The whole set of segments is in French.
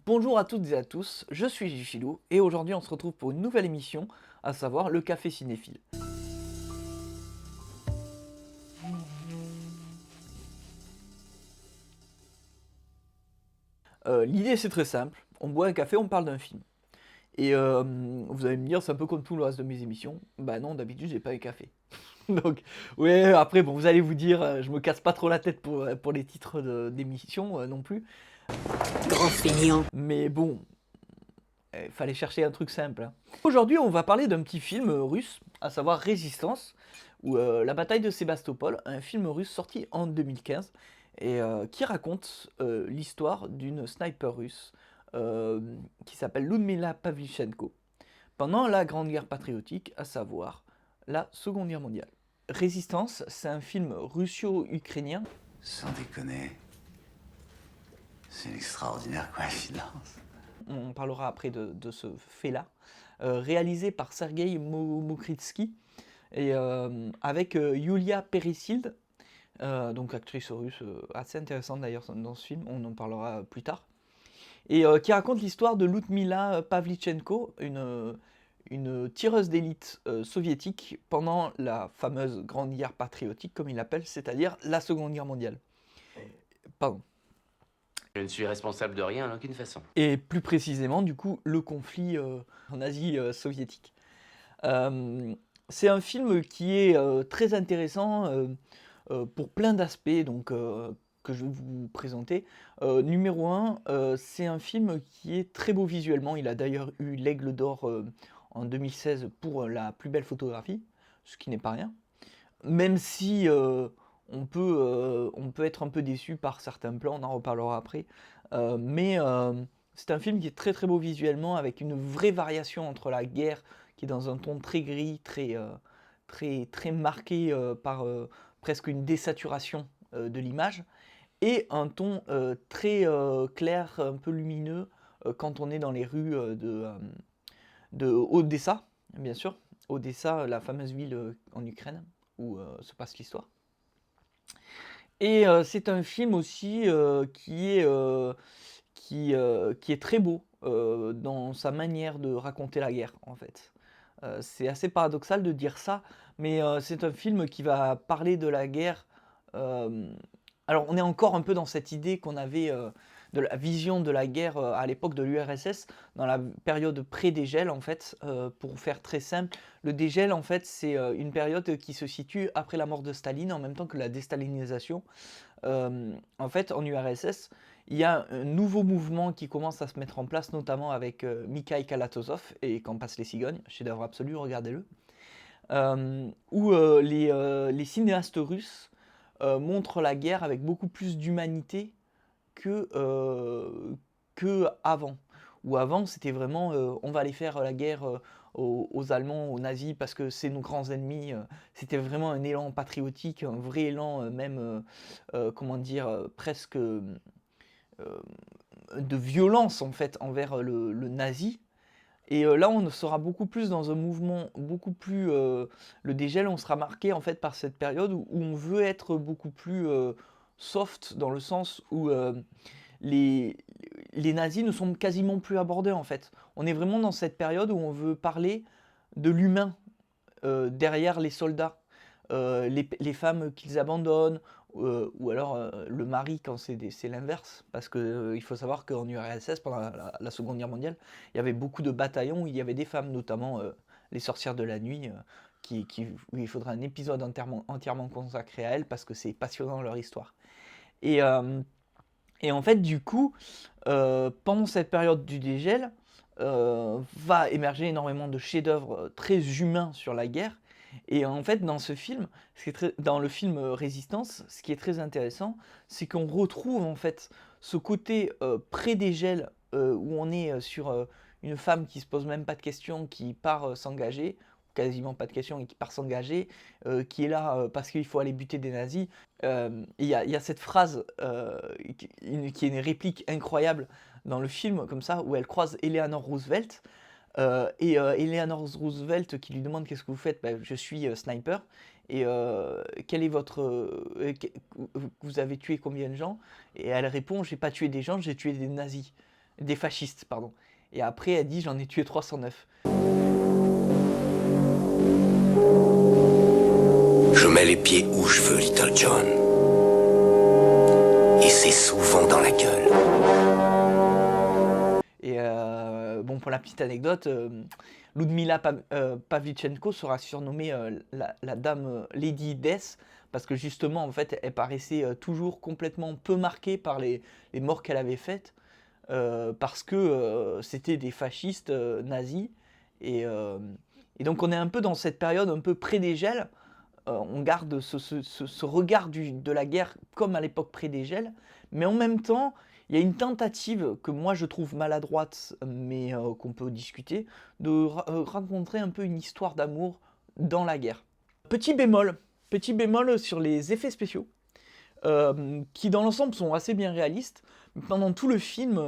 Bonjour à toutes et à tous, je suis Gichilou et aujourd'hui on se retrouve pour une nouvelle émission, à savoir le Café Cinéphile. L'idée c'est très simple, on boit un café, on parle d'un film. Et vous allez me dire c'est un peu comme tout le reste de mes émissions, bah non d'habitude j'ai pas eu café. Donc ouais après bon vous allez vous dire je me casse pas trop la tête pour les titres d'émissions non plus. Grand feignant. Mais bon, fallait chercher un truc simple, hein. Aujourd'hui, on va parler d'un petit film russe, à savoir Résistance, ou La bataille de Sébastopol, un film russe sorti en 2015, et qui raconte l'histoire d'une sniper russe euh, qui s'appelle Ludmila Pavlyuchenko, pendant la Grande Guerre patriotique, à savoir la Seconde Guerre mondiale. Résistance, c'est un film russo-ukrainien. Sans déconner, c'est une extraordinaire coïncidence. On parlera après de ce fait-là, réalisé par Sergei Mokritsky, et avec Yulia Peresild, donc actrice russe assez intéressante d'ailleurs dans ce film, on en parlera plus tard, et qui raconte l'histoire de Ludmila Pavlyuchenko, une tireuse d'élite soviétique pendant la fameuse Grande Guerre patriotique, comme il l'appelle, c'est-à-dire la Seconde Guerre mondiale. Pardon. Je ne suis responsable de rien en aucune façon. Et plus précisément, du coup, le conflit en Asie soviétique. C'est un film qui est très intéressant pour plein d'aspects, donc que je vais vous présenter. Numéro un, c'est un film qui est très beau visuellement. Il a d'ailleurs eu l'Aigle d'Or en 2016 pour la plus belle photographie, ce qui n'est pas rien. Même si on peut être un peu déçu par certains plans, on en reparlera après. Mais c'est un film qui est très très beau visuellement, avec une vraie variation entre la guerre, qui est dans un ton très gris, très marqué par presque une désaturation de l'image, et un ton très clair, un peu lumineux, quand on est dans les rues de Odessa, bien sûr. Odessa, la fameuse ville en Ukraine, où se passe l'histoire. Et c'est un film aussi qui est très beau dans sa manière de raconter la guerre, en fait. C'est assez paradoxal de dire ça, mais c'est un film qui va parler de la guerre. euh, alors, on est encore un peu dans cette idée qu'on avait de la vision de la guerre à l'époque de l'URSS, dans la période pré-dégel, en fait. Pour faire très simple, le dégel, en fait, c'est une période qui se situe après la mort de Staline, en même temps que la déstalinisation. En fait, en URSS, il y a un nouveau mouvement qui commence à se mettre en place, notamment avec Mikhail Kalatozov et Quand passent les cigognes, chef-d'œuvre absolu, regardez-le, où les cinéastes russes montrent la guerre avec beaucoup plus d'humanité que, avant. Où avant, c'était vraiment on va aller faire la guerre aux Allemands, aux nazis, parce que c'est nos grands ennemis. C'était vraiment un élan patriotique, un vrai élan, même, comment dire, presque de violence en fait envers le nazi. Et là, on sera beaucoup plus dans un mouvement, beaucoup plus. Le dégel, on sera marqué en fait par cette période où on veut être beaucoup plus soft, dans le sens où les, les nazis ne sont quasiment plus abordés en fait. On est vraiment dans cette période où on veut parler de l'humain derrière les soldats, les femmes qu'ils abandonnent, ou alors le mari quand c'est l'inverse, parce que il faut savoir qu'en URSS, pendant la Seconde Guerre mondiale, il y avait beaucoup de bataillons où il y avait des femmes, notamment les sorcières de la nuit, où il faudra un épisode entièrement consacré à elles, parce que c'est passionnant leur histoire. Et, euh, et en fait, du coup, pendant cette période du dégel, va émerger énormément de chefs-d'œuvre très humains sur la guerre. Et en fait, dans ce film, dans le film Résistance, ce qui est très intéressant, c'est qu'on retrouve en fait ce côté pré-dégel, où on est sur une femme qui se pose même pas de questions, qui part s'engager, quasiment pas de questions, et qui part s'engager, qui est là parce qu'il faut aller buter des nazis. Il y a cette phrase qui est une réplique incroyable dans le film, comme ça, où elle croise Eleanor Roosevelt. Et Eleanor Roosevelt qui lui demande qu'est-ce que vous faites. Ben, je suis sniper. Et quel est votre. Vous avez tué combien de gens? Et elle répond j'ai pas tué des gens, j'ai tué des nazis. des fascistes, pardon. Et après, elle dit, j'en ai tué 309. Je mets les pieds où je veux, Little John. Et c'est souvent dans la gueule. Et bon, pour la petite anecdote, Ludmila Pavlyuchenko sera surnommée la dame Lady Death, parce que justement, en fait, elle paraissait toujours complètement peu marquée par les morts qu'elle avait faites, parce que c'était des fascistes nazis. Et donc, on est un peu dans cette période un peu pré-dégel. On garde ce regard de la guerre comme à l'époque pré-dégel, mais en même temps, il y a une tentative que moi je trouve maladroite, mais qu'on peut discuter, de rencontrer un peu une histoire d'amour dans la guerre. Petit bémol sur les effets spéciaux, qui dans l'ensemble sont assez bien réalistes. Pendant tout le film,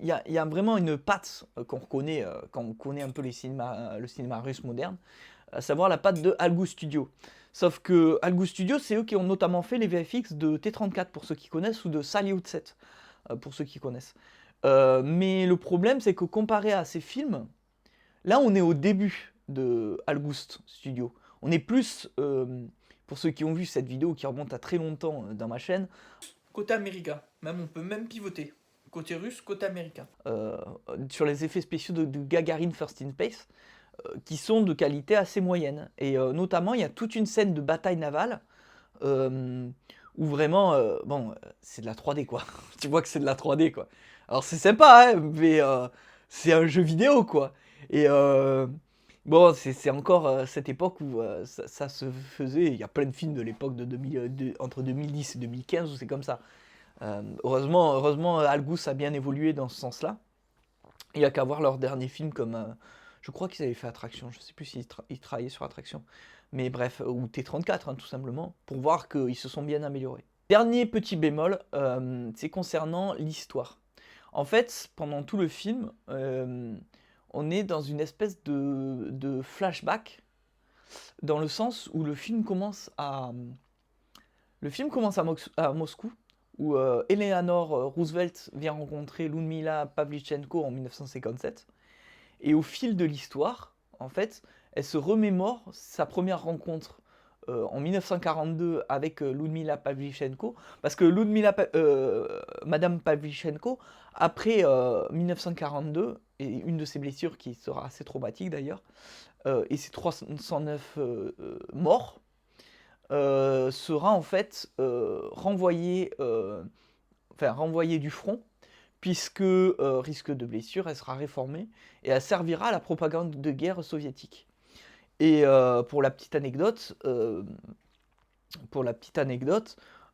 il y a vraiment une patte qu'on reconnaît quand on connaît un peu le cinéma russe moderne, à savoir la patte de Algou Studio. Sauf que Algou Studio, c'est eux qui ont notamment fait les VFX de T-34, pour ceux qui connaissent, ou de Salyut 7, pour ceux qui connaissent. Mais le problème, c'est que comparé à ces films, là, on est au début de Algou Studio. On est plus, pour ceux qui ont vu cette vidéo qui remonte à très longtemps dans ma chaîne, côté américain. Même, on peut même pivoter. Côté russe, côté américain. Sur les effets spéciaux de Gagarin First in Space, qui sont de qualité assez moyenne. Et notamment, il y a toute une scène de bataille navale où vraiment, bon, c'est de la 3D, quoi. Tu vois que c'est de la 3D, quoi. Alors, c'est sympa, hein, mais c'est un jeu vidéo, quoi. Et bon, c'est encore cette époque où ça se faisait. Il y a plein de films de l'époque entre 2010 et 2015 où c'est comme ça. Heureusement, Algous a bien évolué dans ce sens-là. Il n'y a qu'à voir leur dernier film comme... je crois qu'ils avaient fait Attraction, je ne sais plus s'ils travaillaient sur Attraction. Mais bref, ou T-34, hein, tout simplement, pour voir qu'ils se sont bien améliorés. Dernier petit bémol, c'est concernant l'histoire. En fait, pendant tout le film, on est dans une espèce de flashback, dans le sens où le film commence à Moscou, où Eleanor Roosevelt vient rencontrer Ludmila Pavlyuchenko en 1957. Et au fil de l'histoire, en fait, elle se remémore sa première rencontre en 1942 avec Ludmila Pavlyuchenko, parce que Madame Pavlyuchenko, après 1942, et une de ses blessures qui sera assez traumatique d'ailleurs, et ses 309 morts, sera en fait renvoyée du front, puisque risque de blessure, elle sera réformée et elle servira à la propagande de guerre soviétique. Et pour la petite anecdote,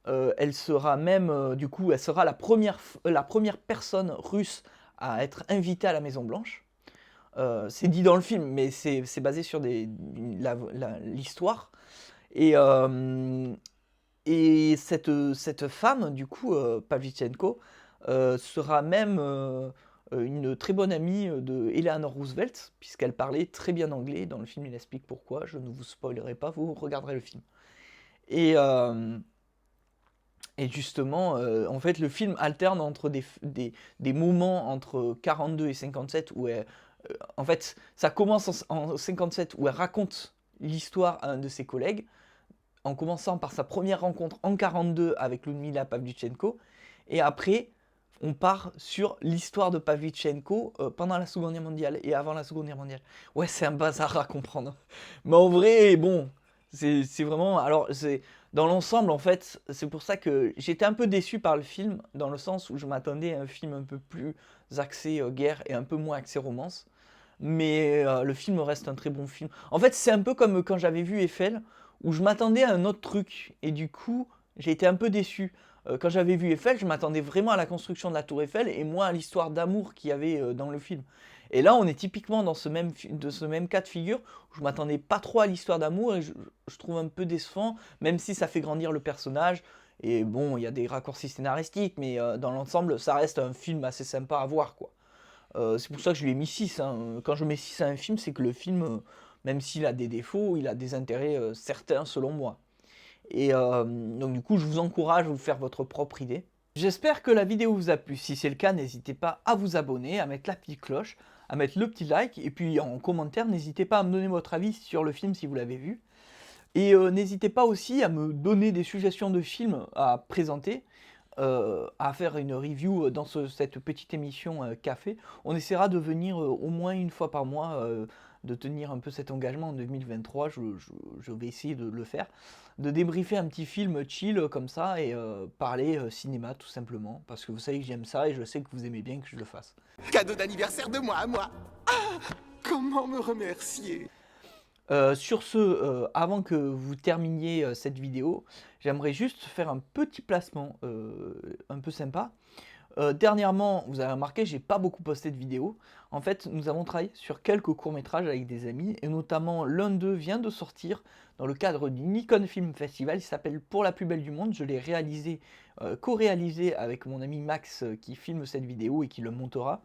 elle sera même, du coup, elle sera la première personne russe à être invitée à la Maison Blanche. C'est dit dans le film, mais c'est basé sur l'histoire. Et cette femme, du coup, Pavlyuchenko, sera même une très bonne amie de Eleanor Roosevelt, puisqu'elle parlait très bien anglais. Dans le film, il explique pourquoi. Je ne vous spoilerai pas, vous regarderez le film. Et justement, en fait, le film alterne entre des moments entre 42 et 57, où en fait, ça commence en 57, où elle raconte l'histoire à un de ses collègues, en commençant par sa première rencontre en 42 avec Ludmila Pavlyuchenko, et après, on part sur l'histoire de Pavlyuchenko pendant la Seconde Guerre mondiale et avant la Seconde Guerre mondiale. Ouais, c'est un bazar à comprendre. Mais en vrai, bon, c'est vraiment... Alors, dans l'ensemble, en fait, c'est pour ça que j'étais un peu déçu par le film, dans le sens où je m'attendais à un film un peu plus axé guerre et un peu moins axé romance. Mais le film reste un très bon film. En fait, c'est un peu comme quand j'avais vu Eiffel, où je m'attendais à un autre truc, et du coup, j'ai été un peu déçu. Quand j'avais vu Eiffel, je m'attendais vraiment à la construction de la tour Eiffel, et moins à l'histoire d'amour qu'il y avait dans le film. Et là, on est typiquement dans ce même cas de figure, où je m'attendais pas trop à l'histoire d'amour, et je trouve un peu décevant, même si ça fait grandir le personnage. Et bon, il y a des raccourcis scénaristiques, mais dans l'ensemble, ça reste un film assez sympa à voir, quoi. C'est pour ça que je lui ai mis 6. Hein. Quand je mets 6 à un film, c'est que le film, même s'il a des défauts, il a des intérêts certains selon moi. Et donc du coup, je vous encourage à vous faire votre propre idée. J'espère que la vidéo vous a plu. Si c'est le cas, n'hésitez pas à vous abonner, à mettre la petite cloche, à mettre le petit like, et puis en commentaire, n'hésitez pas à me donner votre avis sur le film si vous l'avez vu. Et n'hésitez pas aussi à me donner des suggestions de films à présenter, à faire une review dans cette petite émission café. On essaiera de venir au moins une fois par mois, de tenir un peu cet engagement en 2023. Je vais essayer de le faire, de débriefer un petit film chill comme ça et parler cinéma tout simplement. Parce que vous savez que j'aime ça et je sais que vous aimez bien que je le fasse. Cadeau d'anniversaire de moi à moi. Ah, comment me remercier? Sur ce, avant que vous terminiez cette vidéo, j'aimerais juste faire un petit placement un peu sympa. Dernièrement, vous avez remarqué, j'ai pas beaucoup posté de vidéos. En fait, nous avons travaillé sur quelques courts-métrages avec des amis, et notamment l'un d'eux vient de sortir dans le cadre du Nikon Film Festival. Il s'appelle Pour la plus belle du monde. Je l'ai réalisé, co-réalisé avec mon ami Max qui filme cette vidéo et qui le montera.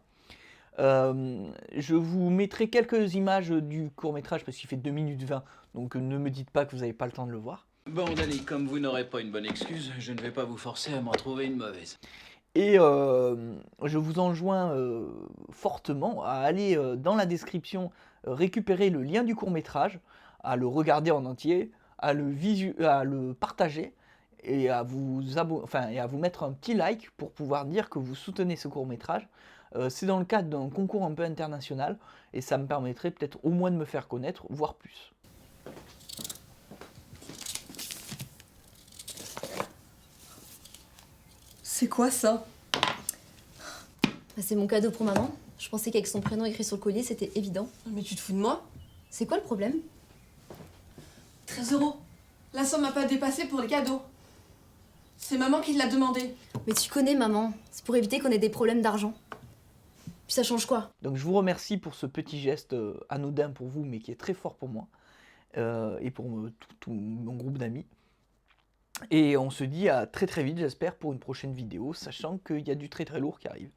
Je vous mettrai quelques images du court-métrage parce qu'il fait 2 minutes 20, donc ne me dites pas que vous n'avez pas le temps de le voir. Bon, Danny, comme vous n'aurez pas une bonne excuse, je ne vais pas vous forcer à m'en trouver une mauvaise. Et je vous enjoins fortement à aller dans la description récupérer le lien du court-métrage, à le regarder en entier, à le partager et à vous mettre un petit like pour pouvoir dire que vous soutenez ce court-métrage. C'est dans le cadre d'un concours un peu international et ça me permettrait peut-être au moins de me faire connaître, voire plus. C'est quoi ça? Bah, c'est mon cadeau pour maman. Je pensais qu'avec son prénom écrit sur le collier, c'était évident. Mais tu te fous de moi? C'est quoi le problème? 13 €. La somme n'a pas dépassé pour les cadeaux. C'est maman qui l'a demandé. Mais tu connais maman, c'est pour éviter qu'on ait des problèmes d'argent. Puis ça change quoi? Donc je vous remercie pour ce petit geste anodin pour vous, mais qui est très fort pour moi et pour tout mon groupe d'amis. Et on se dit à très très vite, j'espère, pour une prochaine vidéo, sachant qu'il y a du très très lourd qui arrive.